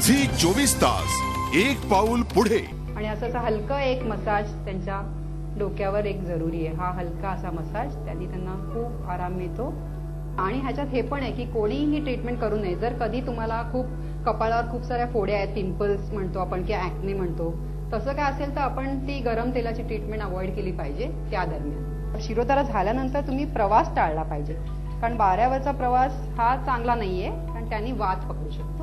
Zee 24 तास एक पाऊल पुढे. आणि असं हलका एक मसाज त्यांच्या डोक्यावर एक जरुरी आहे. हा हलका असा मसाज त्यांनी त्यांना खूप आराम मिळतो. आणि ह्याच्यात हे पण आहे की कोणीही ट्रीटमेंट करू नये. जर कधी तुम्हाला खूप कपाळावर खूप साऱ्या फोड्या आहेत, पिंपल्स म्हणतो आपण किंवा ऍक्ने म्हणतो, तसं काय असेल तर आपण ती गरम तेलाची ट्रीटमेंट अवॉइड केली पाहिजे त्या दरम्यान. शिरोधारा झाल्यानंतर तुम्ही प्रवास टाळला पाहिजे, कारण वाऱ्यावरचा प्रवास हा चांगला नाहीये, कारण त्यांनी वात पकडू शकतो.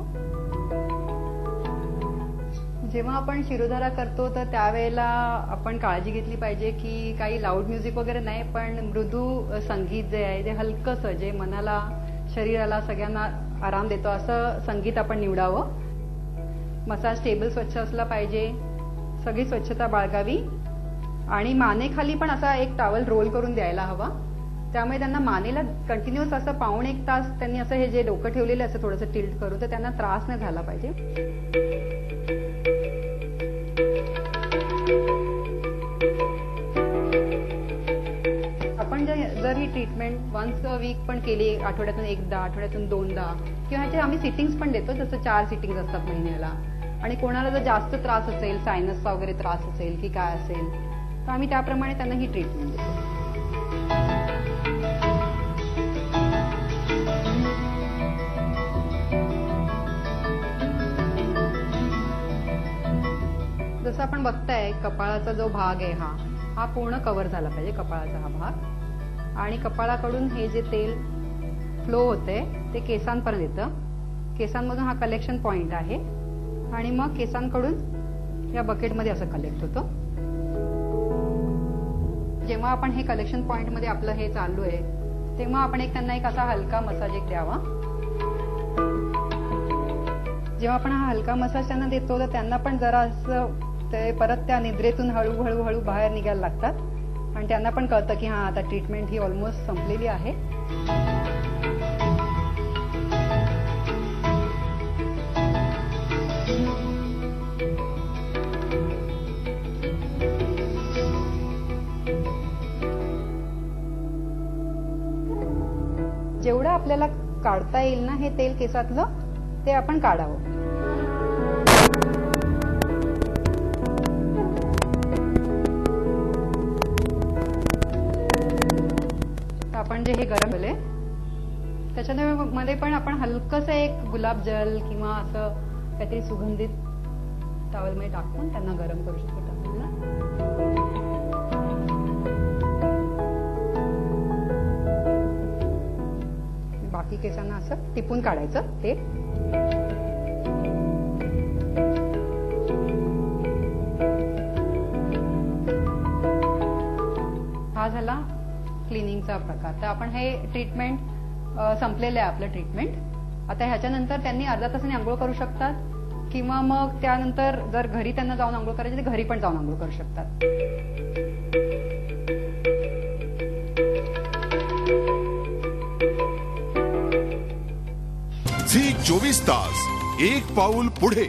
जेव्हा आपण शिरोधारा करतो तर त्यावेळेला आपण काळजी घेतली पाहिजे की काही लाऊड म्युझिक वगैरे नाही, पण मृदू संगीत जे आहे ते हलकंसं, जे मनाला शरीराला सगळ्यांना आराम देतो असं संगीत आपण निवडावं. मसाज टेबल स्वच्छ असला पाहिजे, सगळी स्वच्छता बाळगावी. आणि मानेखाली पण असा एक टॉवेल रोल करून द्यायला हवा. त्यामुळे त्यांना मानेला कंटिन्युअस असं पाऊण एक तास त्यांनी असं हे जे डोकं ठेवलेलं असं थोडंसं टिल्ट करू, तर त्यांना त्रास नाही झाला पाहिजे. आपण जर ही ट्रीटमेंट वन्स अ वीक पण केली, आठवड्यातून एकदा, आठवड्यातून दोनदा, किंवा ह्याचे आम्ही सिटिंग्स पण देतो, जसं 4 सिटिंग्स असतात महिन्याला. आणि कोणाला जर जास्त त्रास असेल, सायनसचा वगैरे त्रास असेल की काय असेल, तर आम्ही त्याप्रमाणे त्यांना ही ट्रीटमेंट देतो. जसं आपण बघताय, कपाळाचा जो भाग आहे हा पूर्ण कव्हर झाला पाहिजे, कपाळाचा हा भाग. आणि कपाळाकडून हे जे तेल फ्लो होते ते केसांपर्यंत येतं. केसांमधून हा कलेक्शन पॉइंट आहे आणि मग केसांकडून या बकेटमध्ये असं कलेक्ट होतं. जेव्हा आपण हे कलेक्शन पॉइंट मध्ये आपलं हे चालू आहे, तेव्हा आपण त्यांना एक असा हलका मसाज एक द्यावा. जेव्हा आपण हा हलका मसाज त्यांना देतो तर त्यांना पण जरा असं ते परत त्या निद्रेतून हळूहळू बाहेर निघायला लागतात. आणि त्यांना पण कळतं की हा आता ट्रीटमेंट ही ऑलमोस्ट संपलेली आहे. जेवढं आपल्याला काढता येईल ना हे तेल केसातलं, ते आपण काढावं. आपण जे हे गरम केले त्याच्यामध्ये पण आपण हलकंसं एक गुलाब जल किंवा असं काहीतरी सुगंधित टॉवेलमध्ये टाकून त्यांना गरम करू शकतो. बाकी केसांना असं टिपून काढायचं ते. हा झाला क्लिनिंगचा प्रकार. तर आपण हे ट्रीटमेंट संपलेलं आहे आपलं ट्रीटमेंट. आता ह्याच्यानंतर त्यांनी अर्धा तासाने आंघोळ करू शकतात, किंवा मग त्यानंतर जर घरी त्यांना जाऊन आंघोळ करायची तर घरी पण जाऊन आंघोळ करू शकतात. झी 24 तास एक पाऊल पुढे.